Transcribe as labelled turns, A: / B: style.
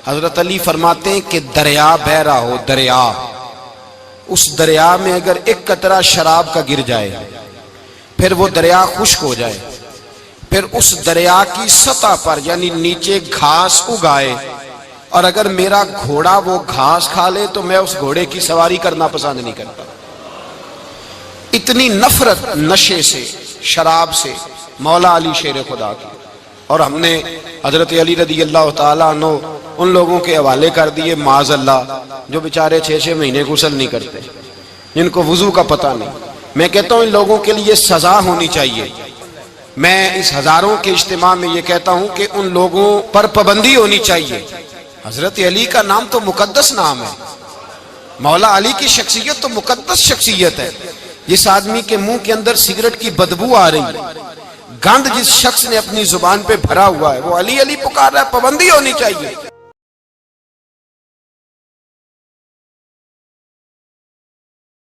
A: حضرت علی فرماتے ہیں کہ دریا بہ رہا ہو، دریا، اس دریا میں اگر ایک قطرہ شراب کا گر جائے پھر وہ دریا خشک ہو جائے، پھر اس دریا کی سطح پر یعنی نیچے گھاس اگائے، اور اگر میرا گھوڑا وہ گھاس کھا لے تو میں اس گھوڑے کی سواری کرنا پسند نہیں کرتا۔ اتنی نفرت نشے سے، شراب سے مولا علی شیر خدا کی۔ اور ہم نے حضرت علی رضی اللہ تعالیٰ عنہ ان لوگوں کے حوالے کر دیے معاذ اللہ جو بیچارے 6 مہینے غسل نہیں کرتے، جن کو وضو کا پتہ نہیں۔ میں کہتا ہوں ان لوگوں کے لیے سزا ہونی چاہیے۔ میں اس ہزاروں کے اجتماع میں یہ کہتا ہوں کہ ان لوگوں پر پابندی ہونی چاہیے۔ حضرت علی کا نام تو مقدس نام ہے، مولا علی کی شخصیت تو مقدس شخصیت ہے۔ جس آدمی کے منہ کے اندر سگریٹ کی بدبو آ رہی ہے، گند جس شخص نے اپنی زبان پہ بھرا ہوا ہے، وہ علی علی پکار رہا ہے، پابندی ہونی چاہیے۔